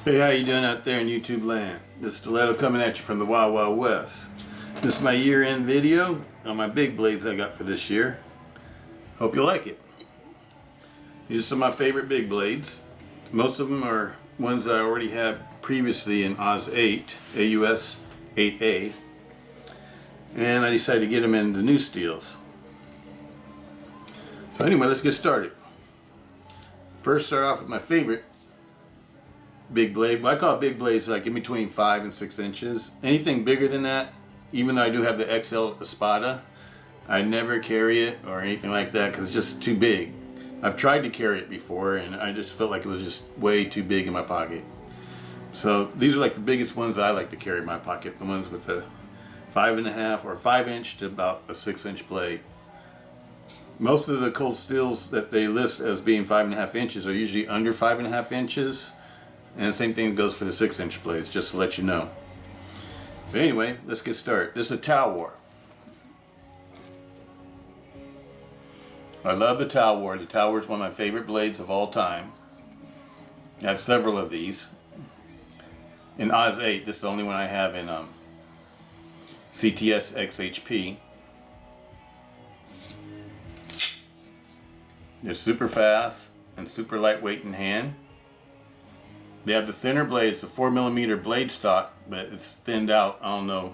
Hey, how you doing out there in YouTube land? This is Stiletto coming at you from the Wild Wild West. This is my year-end video on my big blades I got for this year. Hope you like it. These are some of my favorite big blades. Most of them are ones that I already had previously in AUS 8, AUS 8A. And I decided to get them in the new steels. So anyway, let's get started. First, start off with my favorite big blade. Well, I call it big blades like in between 5 and 6 inches. Anything bigger than that, even though I do have the XL Espada, I never carry it or anything like that because it's just too big. I've tried to carry it before and I just felt like it was just way too big in my pocket. So these are like the biggest ones I like to carry in my pocket, the ones with the 5.5 or 5 inch to about a 6 inch blade. Most of the cold steels that they list as being 5.5 inches are usually under 5.5 inches. And the same thing goes for the 6 inch blades, just to let you know. But anyway, let's get started. This is a Talwar. I love the Talwar. The Talwar is one of my favorite blades of all time. I have several of these. In AUS 8, this is the only one I have in CTS-XHP. They're super fast and super lightweight in hand. They have the thinner blades, the 4mm blade stock, but it's thinned out. I don't know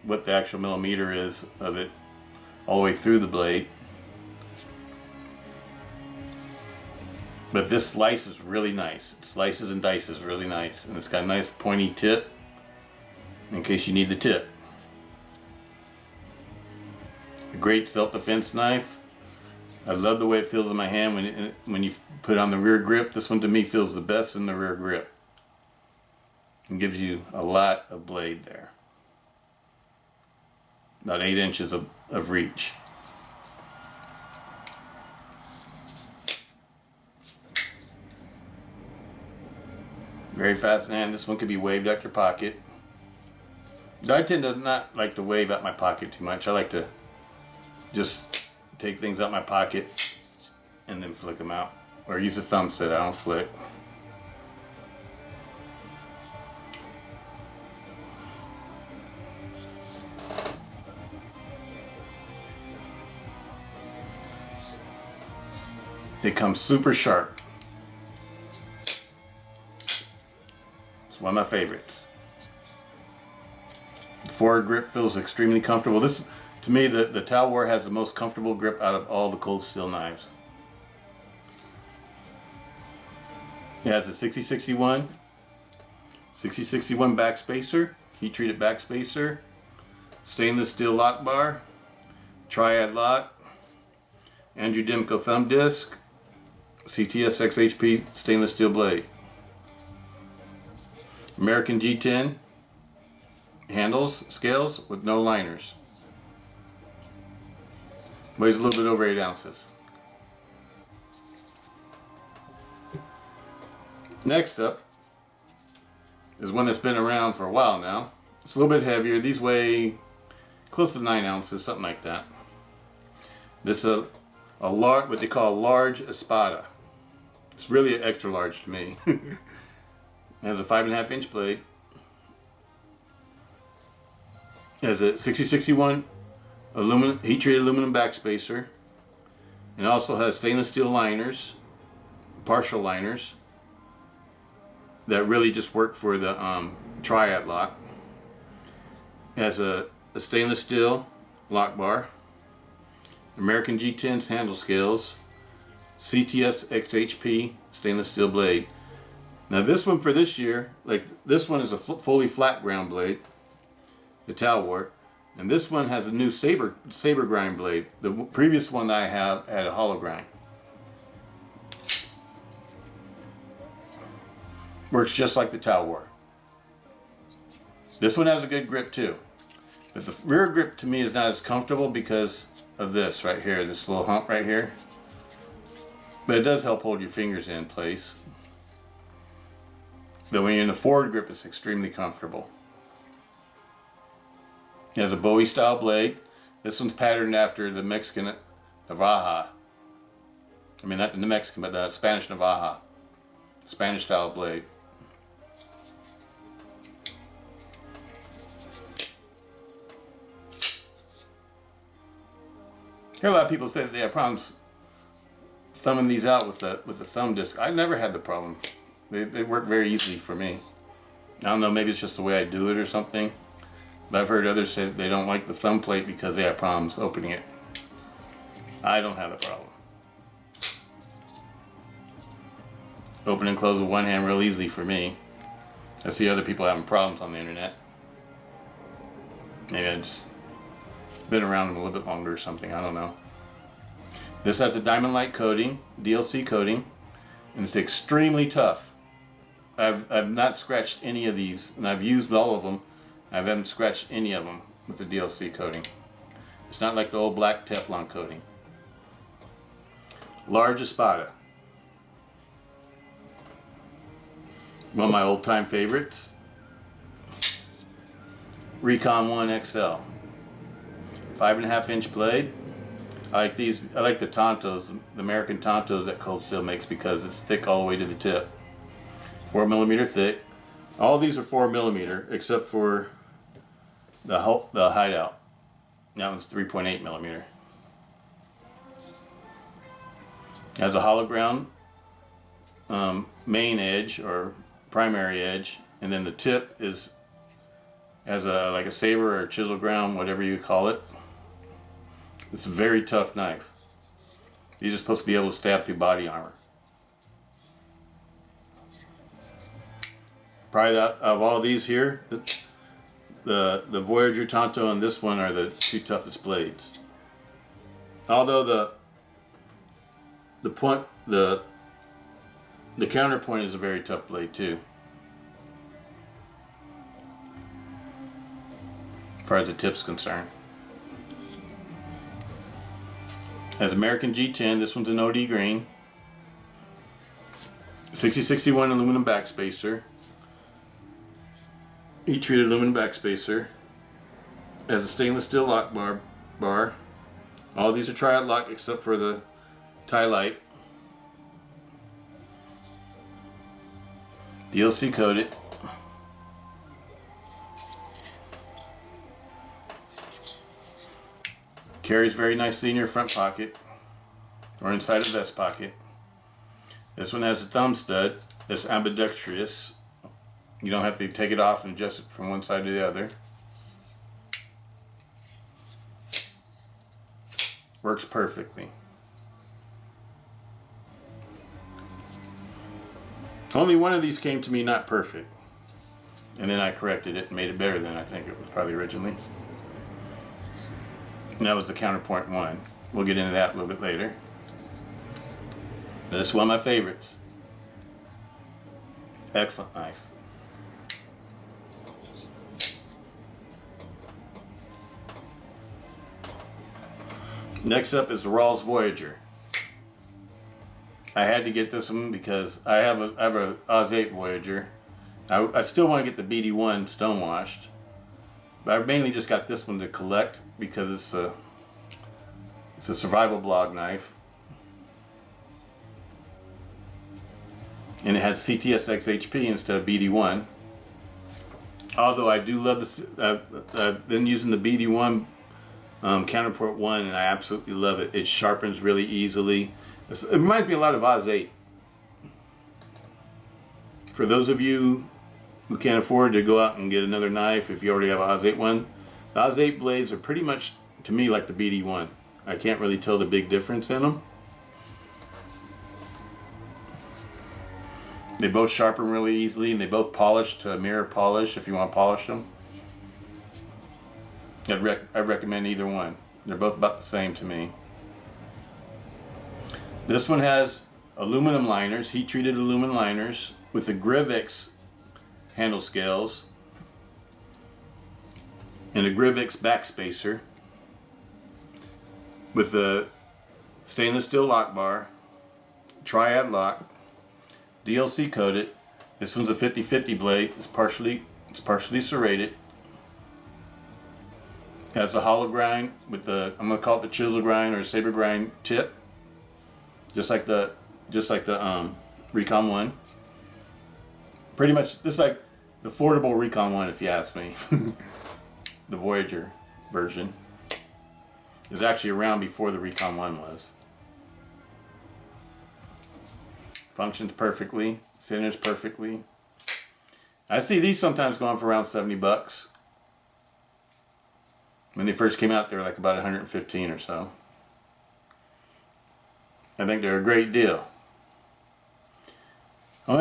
what the actual millimeter is of it all the way through the blade. But this slice is really nice. It slices and dices really nice. And it's got a nice pointy tip in case you need the tip. A great self-defense knife. I love the way it feels in my hand when you put it on the rear grip. This one to me feels the best in the rear grip. It gives you a lot of blade there. About 8 inches of reach. Very fast in hand. This one could be waved out your pocket. I tend to not like to wave out my pocket too much. I like to just take things out my pocket and then flick them out. Or use a thumb set, I don't flick. It comes super sharp. It's one of my favorites. The forward grip feels extremely comfortable. This, to me, the Talwar has the most comfortable grip out of all the cold steel knives. It has a 6061 backspacer, heat treated backspacer, stainless steel lock bar, triad lock, Andrew Dimko thumb disc, CTS-XHP stainless steel blade. American G10 handles, scales with no liners. Weighs a little bit over 8 ounces. Next up is one that's been around for a while now. It's a little bit heavier. These weigh close to 9 ounces, something like that. This is a large, what they call a large Espada. It's really an extra large to me. It has a 5.5 inch blade. It has a 6061 heat treated aluminum backspacer. It also has stainless steel liners, partial liners, that really just work for the triad lock. It has a stainless steel lock bar, American G10's handle scales, CTS-XHP stainless steel blade. Now this one for this year, like this one is a fully flat ground blade, the Talwar, and this one has a new saber grind blade. The previous one that I have had a hollow grind. Works just like the Talwar. This one has a good grip too, but the rear grip to me is not as comfortable because of this right here, this little hump right here. But it does help hold your fingers in place. But when you're in the forward grip, it's extremely comfortable. It has a Bowie style blade. This one's patterned after the Mexican Navaja. I mean, not the Mexican, but the Spanish Navaja. Spanish style blade. hear a lot of people say that they have problems thumbing these out with the thumb disc. I never had the problem. They work very easily for me. I don't know, maybe it's just the way I do it or something. But I've heard others say that they don't like the thumb plate because they have problems opening it. I don't have a problem. Open and close with one hand real easily for me. I see other people having problems on the internet. Maybe I've just been around them a little bit longer or something, I don't know. This has a Diamond-Lite coating, DLC coating, and it's extremely tough. I've not scratched any of these, and I've used all of them. I haven't scratched any of them with the DLC coating. It's not like the old black Teflon coating. Large Espada. One of my old-time favorites. Recon 1 XL. 5.5-inch blade. I like these. I like the Tontos, the American Tontos that Cold Steel makes because it's thick all the way to the tip. 4mm thick. All these are 4mm except for the hideout. That one's 3.8mm. Has a hollow ground main edge or primary edge, and then the tip has like a saber or chisel ground, whatever you call it. It's a very tough knife. These are supposed to be able to stab through body armor. Probably of all these here, the Voyager Tonto and this one are the two toughest blades. Although the Counterpoint is a very tough blade too. As far as the tip's concerned. Has American G10, this one's an OD green. 6061 aluminum backspacer. Heat treated aluminum backspacer. Has a stainless steel lock bar. All these are triad lock except for the Ti-Lite. DLC coated. Carries very nicely in your front pocket or inside a vest pocket. This one has a thumb stud that's ambidextrous. You don't have to take it off and adjust it from one side to the other. Works perfectly. Only one of these came to me not perfect. And then I corrected it and made it better than I think it was probably originally. And that was the Counterpoint 1. We'll get into that a little bit later. This is one of my favorites. Excellent knife. Next up is the Rawls Voyager. I had to get this one because I have a Oz 8 Voyager. I still want to get the BD1 stonewashed, but I mainly just got this one to collect because it's a survival blog knife, and it has CTS-XHP instead of BD1. Although I do love this, I've been using the BD1 Counterpoint 1, and I absolutely love it. It sharpens really easily. It reminds me a lot of Oz 8. For those of you who can't afford to go out and get another knife, if you already have an Oz 8 one, the Oz 8 blades are pretty much, to me, like the BD1. I can't really tell the big difference in them. They both sharpen really easily, and they both polish to a mirror polish if you want to polish them. I recommend either one. They're both about the same to me. This one has aluminum liners, heat-treated aluminum liners with the Grivix handle scales and a Grivix backspacer with the stainless steel lock bar, triad lock, DLC coated. This one's a 50/50 blade. It's partially serrated. Has a hollow grind with the, I'm gonna call it the chisel grind or saber grind tip, just like the Recon 1. Pretty much just like the affordable Recon 1, if you ask me. The Voyager version. It was actually around before the Recon 1 was. Functions perfectly, centers perfectly. I see these sometimes going for around 70 bucks. When they first came out, they were like about 115 or so. I think they're a great deal. My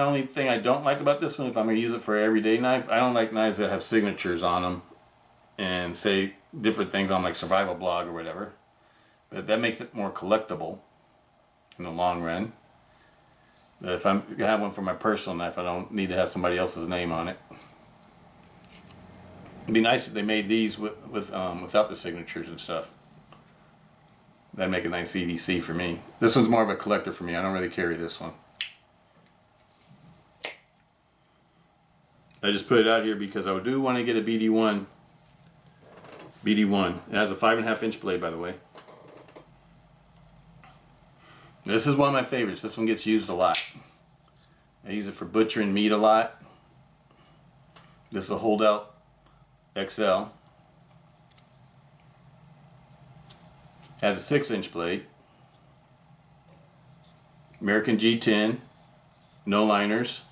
only thing I don't like about this one, if I'm going to use it for an everyday knife, I don't like knives that have signatures on them and say different things on like Survival Blog or whatever. But that makes it more collectible in the long run. But if I'm going to have one for my personal knife, I don't need to have somebody else's name on it. It'd be nice if they made these without the signatures and stuff. That'd make a nice EDC for me. This one's more of a collector for me. I don't really carry this one. I just put it out here because I do want to get a BD1. BD1. It has a 5.5 inch blade, by the way. This is one of my favorites. This one gets used a lot. I use it for butchering meat a lot. This is a Holdout XL. Has a 6-inch blade. American G10. No liners.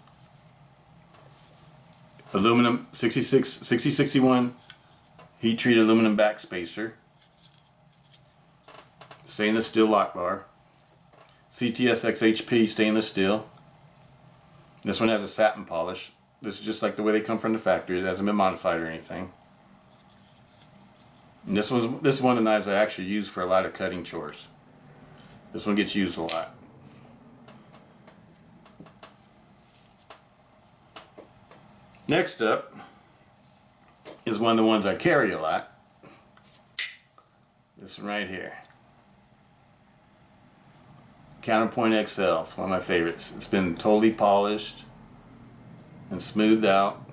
Aluminum 6061 heat treated aluminum back spacer. Stainless steel lock bar. CTS-XHP stainless steel. This one has a satin polish. This is just like the way they come from the factory. It hasn't been modified or anything. And this is one of the knives I actually use for a lot of cutting chores. This one gets used a lot. Next up is one of the ones I carry a lot. This one right here. Counterpoint XL. It's one of my favorites. It's been totally polished and smoothed out.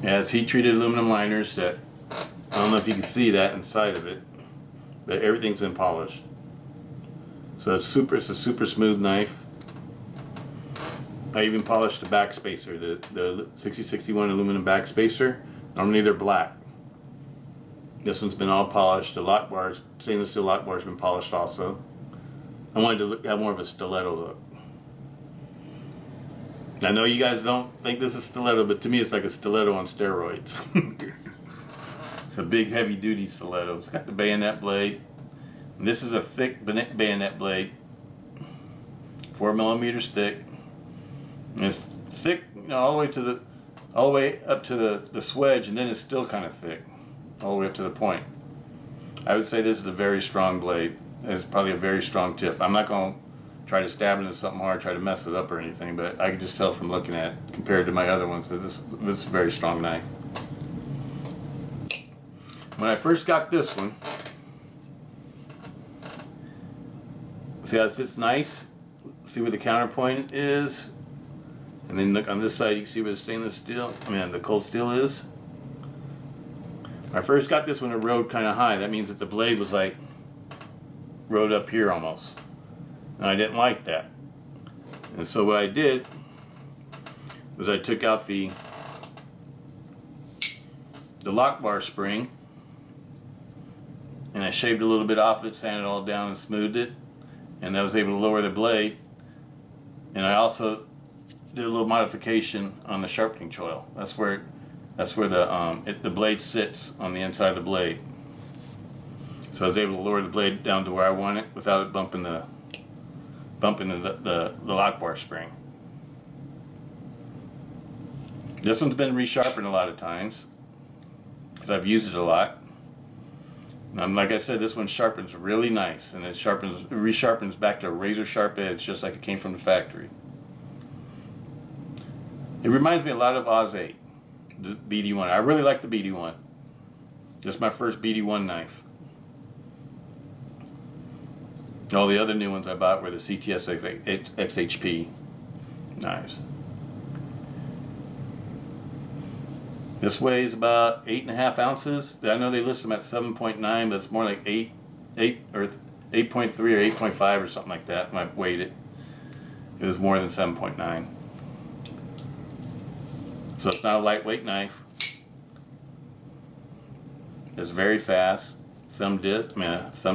It has heat treated aluminum liners that, I don't know if you can see that inside of it, but everything's been polished. So it's a super smooth knife. I even polished the back spacer, the 6061 aluminum back spacer. Normally they're black. This one's been all polished. The lock bars, stainless steel lock bar's been polished also. I wanted to have more of a stiletto look. I know you guys don't think this is stiletto, but to me it's like a stiletto on steroids. It's a big heavy duty stiletto. It's got the bayonet blade. And this is a thick bayonet blade, 4 millimeters thick. And it's thick, all the way up to the swedge, and then it's still kind of thick, all the way up to the point. I would say this is a very strong blade. It's probably a very strong tip. I'm not going to try to stab into something hard, try to mess it up or anything, but I can just tell from looking at it, compared to my other ones, that this is a very strong knife. When I first got this one, see how it sits nice? See where the counterpoint is? And then look on this side, you can see where the cold steel is. When I first got this one, it rode kind of high. That means that the blade was like rode up here almost. And I didn't like that. And so what I did was I took out the lock bar spring and I shaved a little bit off it, sanded it all down and smoothed it. And I was able to lower the blade. And I also did a little modification on the sharpening choil. That's where the blade sits on the inside of the blade. So I was able to lower the blade down to where I want it without it bumping the lock bar spring. This one's been resharpened a lot of times because I've used it a lot. And like I said, this one sharpens really nice, and it resharpens back to a razor sharp edge, just like it came from the factory. It reminds me a lot of Oz 8, the BD1. I really like the BD1. This is my first BD1 knife. All the other new ones I bought were the CTS-XHP knives. This weighs about 8.5 ounces. I know they list them at 7.9, but it's more like 8 or 8.3 or 8.5 or something like that when I've weighed it. It was more than 7.9. So it's not a lightweight knife. It's very fast. Thumb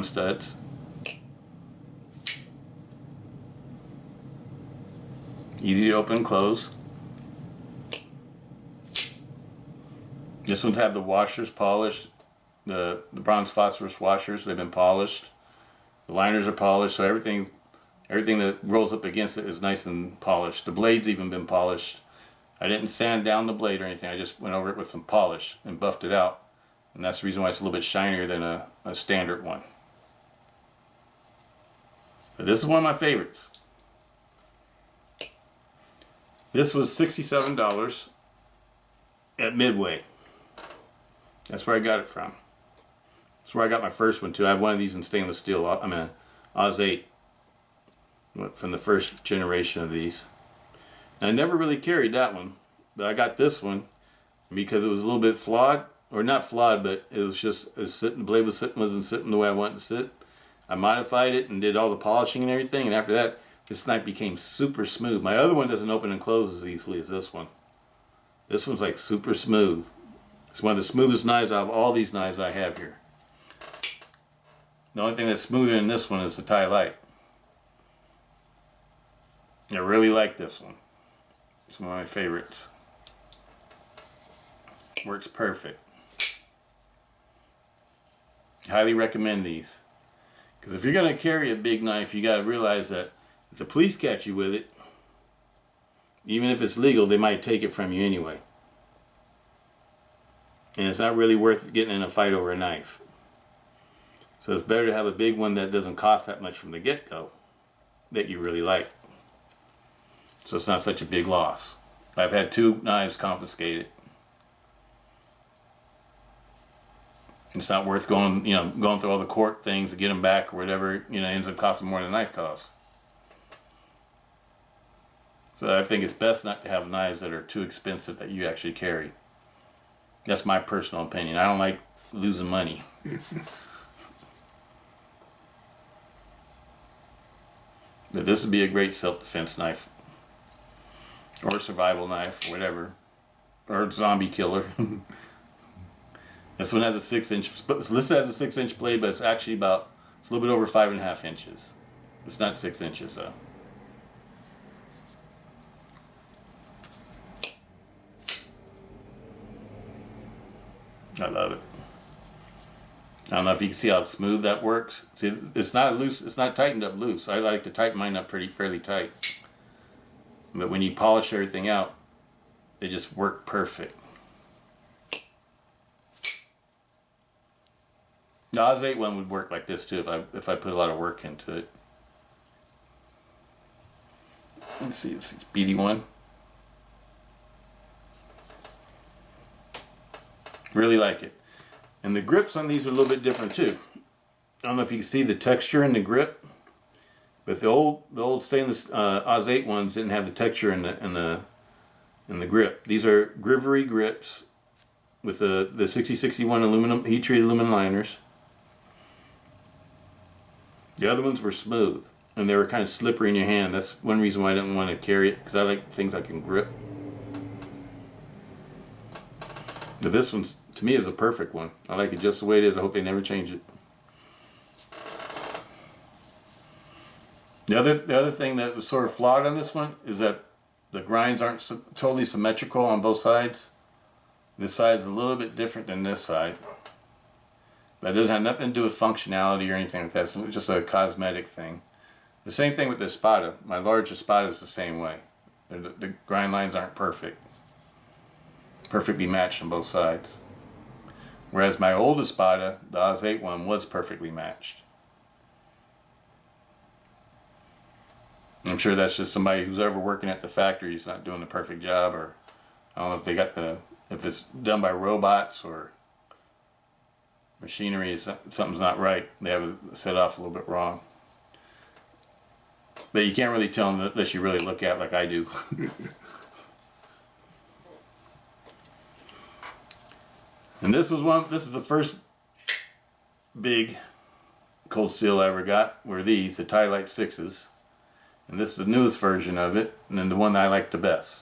studs. Easy to open and close. This one's had the washers polished. The bronze phosphorus washers, they've been polished. The liners are polished, so everything that rolls up against it is nice and polished. The blade's even been polished. I didn't sand down the blade or anything. I just went over it with some polish and buffed it out. And that's the reason why it's a little bit shinier than a standard one. But this is one of my favorites. This was $67 at Midway. That's where I got it from. That's where I got my first one too. I have one of these in stainless steel. I'm an Oz 8 from the first generation of these. And I never really carried that one, but I got this one because it was a little bit flawed, or not flawed, but it was just the blade wasn't sitting the way I wanted to sit. I modified it and did all the polishing and everything, and after that, this knife became super smooth. My other one doesn't open and close as easily as this one. This one's like super smooth. It's one of the smoothest knives out of all these knives I have here. The only thing that's smoother than this one is the Ti-Lite. I really like this one. It's one of my favorites. Works perfect. Highly recommend these. Because if you're going to carry a big knife, you got to realize that if the police catch you with it, even if it's legal, they might take it from you anyway. And it's not really worth getting in a fight over a knife. So it's better to have a big one that doesn't cost that much from the get-go, that you really like. So it's not such a big loss. I've had 2 knives confiscated. It's not worth going through all the court things to get them back or whatever. It ends up costing more than a knife costs. So I think it's best not to have knives that are too expensive that you actually carry. That's my personal opinion. I don't like losing money. But this would be a great self-defense knife. Or a survival knife, or whatever. Or a zombie killer. This one has a 6-inch, it's listed as a 6-inch blade, but it's actually it's a little bit over 5.5 inches. It's not 6 inches though. I love it. I don't know if you can see how smooth that works. See, it's not loose. It's not tightened up loose. I like to tighten mine up fairly tight. But when you polish everything out, they just work perfect. The Oz 8 one would work like this too if I put a lot of work into it. Let's see, it's BD1. Really like it. And the grips on these are a little bit different too. I don't know if you can see the texture in the grip, but the old stainless Oz 8 ones didn't have the texture in the grip. These are Grivery grips with the 6061 aluminum heat-treated aluminum liners. The other ones were smooth and they were kind of slippery in your hand. That's one reason why I didn't want to carry it, because I like things I can grip. But this one's, to me, is a perfect one. I like it just the way it is. I hope they never change it. The other thing that was sort of flawed on this one is that the grinds aren't totally symmetrical on both sides. This side is a little bit different than this side. But it doesn't have nothing to do with functionality or anything like that. It's just a cosmetic thing. The same thing with the Espada. My large Espada is the same way. The grind lines aren't perfect. Perfectly matched on both sides. Whereas my old Espada, the Oz 8 one, was perfectly matched. I'm sure that's just somebody who's ever working at the factory is not doing the perfect job, or I don't know if if it's done by robots or machinery, something's not right. They have it set off a little bit wrong. But you can't really tell them unless you really look at it like I do. And this is the first big cold steel I ever got, were these, the Ti-Lite 6s. And this is the newest version of it, and then the one I like the best.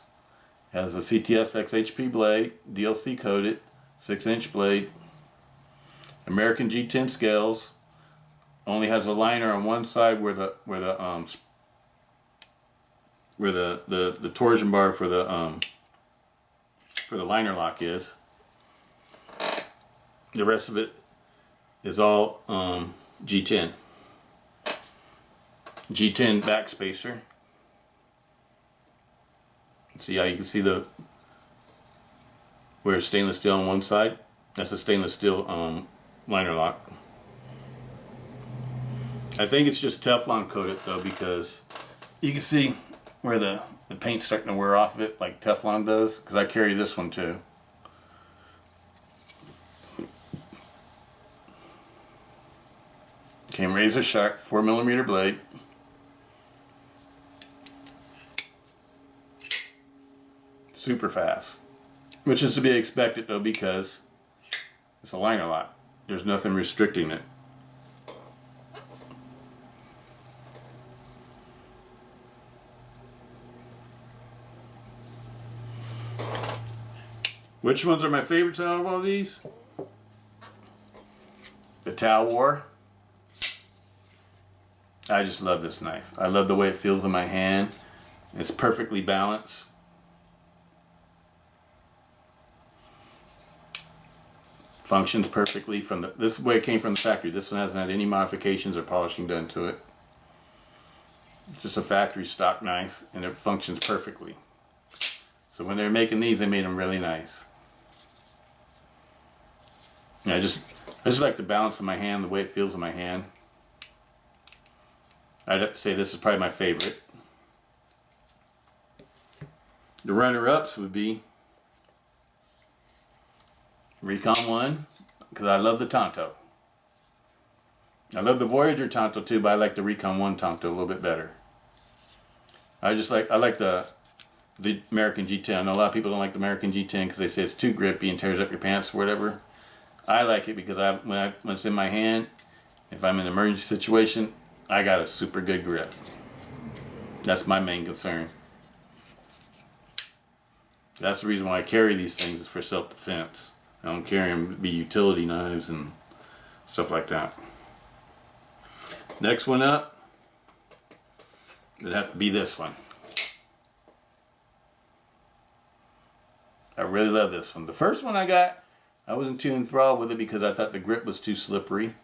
Has a CTS-XHP blade, DLC coated, 6-inch blade. American G10 scales. Only has a liner on one side where the torsion bar for the liner lock is. The rest of it is all G10. G10 back spacer. See how you can see where it's stainless steel on one side? That's a stainless steel liner lock. I think it's just Teflon coated though, because you can see where the paint's starting to wear off of it like Teflon does, because I carry this one too. Came razor sharp, 4mm blade. Super fast, which is to be expected though, because it's a liner lock. There's nothing restricting it. Which ones are my favorites out of all these? The Talwar. I just love this knife. I love the way it feels in my hand. It's perfectly balanced. Functions perfectly from this way it came from the factory. This one hasn't had any modifications or polishing done to it. It's just a factory stock knife, and it functions perfectly. So when they were making these, they made them really nice. Yeah, I just like the balance of my hand, the way it feels in my hand. I'd have to say this is probably my favorite. The runner-ups would be Recon 1, because I love the Tonto. I love the Voyager Tonto too, but I like the Recon 1 Tonto a little bit better. I like the American G10. I know a lot of people don't like the American G10 because they say it's too grippy and tears up your pants or whatever. I like it because when it's in my hand, if I'm in an emergency situation, I got a super good grip. That's my main concern. That's the reason why I carry these things, is for self-defense. I don't carry them to be utility knives and stuff like that. Next one up, it'd have to be this one. I really love this one. The first one I got, I wasn't too enthralled with it because I thought the grip was too slippery.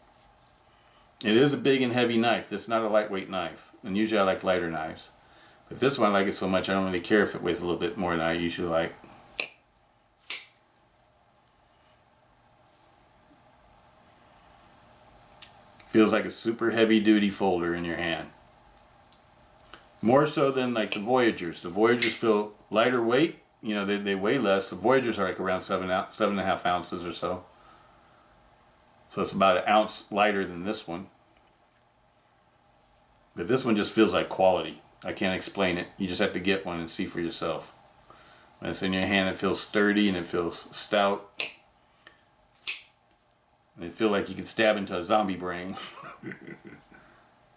It is a big and heavy knife. This is not a lightweight knife. And usually I like lighter knives. But this one I like it so much I don't really care if it weighs a little bit more than I usually like. Feels like a super heavy duty folder in your hand. More so than like the Voyagers. The Voyagers feel lighter weight. You know, they weigh less. The Voyagers are like around 7.5 ounces or so. So it's about an ounce lighter than this one. But this one just feels like quality. I can't explain it. You just have to get one and see for yourself. When it's in your hand, it feels sturdy and it feels stout. And it feels like you could stab into a zombie brain.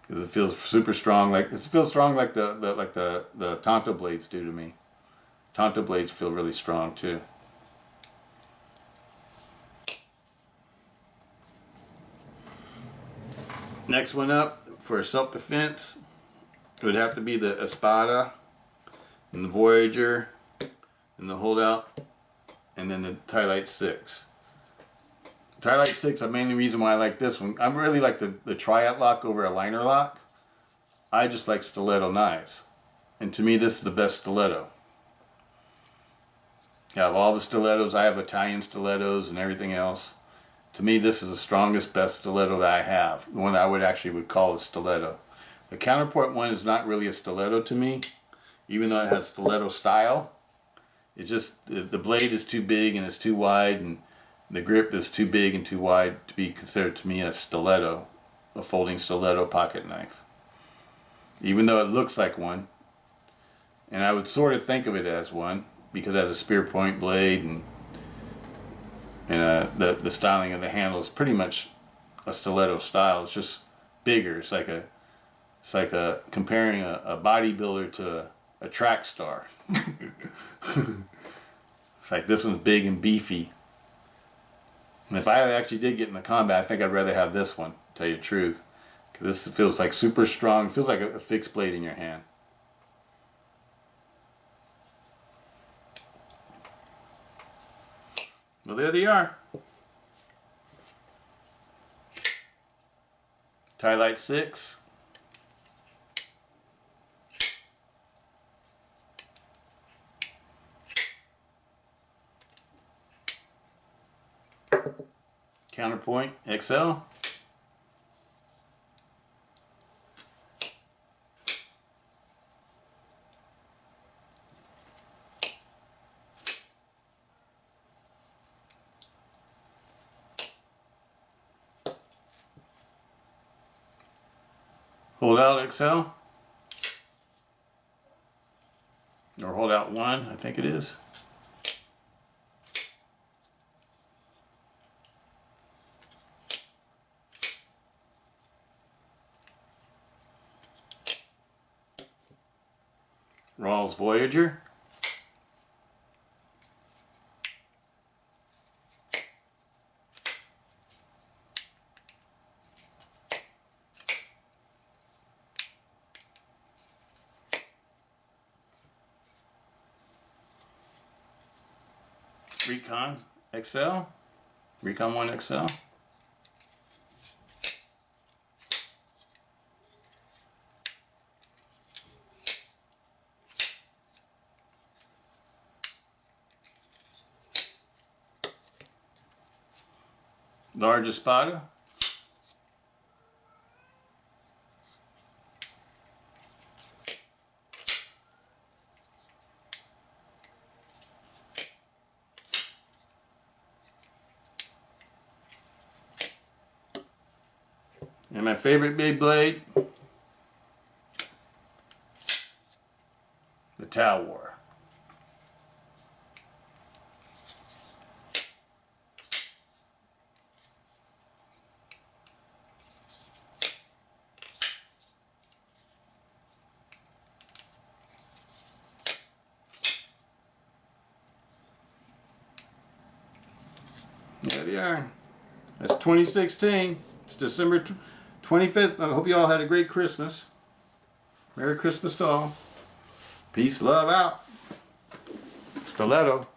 Because it feels super strong. It feels strong like the Tonto blades do to me. Tonto blades feel really strong too. Next one up for self-defense, it would have to be the Espada and the Voyager and the Holdout, and then the Ti-Lite 6. Ti-Lite 6, the main reason why I like this one, I really like the Triad lock over a liner lock. I just like stiletto knives. And to me, this is the best stiletto. I have all the stilettos. I have Italian stilettos and everything else. To me, this is the strongest, best stiletto that I have. The one that I would call a stiletto. The Counterpoint one is not really a stiletto to me, even though it has stiletto style. It's just, the blade is too big and it's too wide, and the grip is too big and too wide to be considered to me a stiletto, a folding stiletto pocket knife. Even though it looks like one, and I would sort of think of it as one, because it has a spear point blade, and the styling of the handle is pretty much a stiletto style. It's just bigger. It's like comparing a bodybuilder to a track star. It's like this one's big and beefy. And if I actually did get in the combat, I think I'd rather have this one, to tell you the truth. Because this feels like super strong. It feels like a fixed blade in your hand. Well, there they are. Ti-Lite 6. Counterpoint XL. Hold out XL. Or hold out 1, I think it is. Rawls Voyager. Recon XL. Recon 1 XL. Large Espada. And my favorite big blade, the Talwar. There they are. That's 2016. It's December 25th. I hope you all had a great Christmas. Merry Christmas to all. Peace, love out. Stiletto.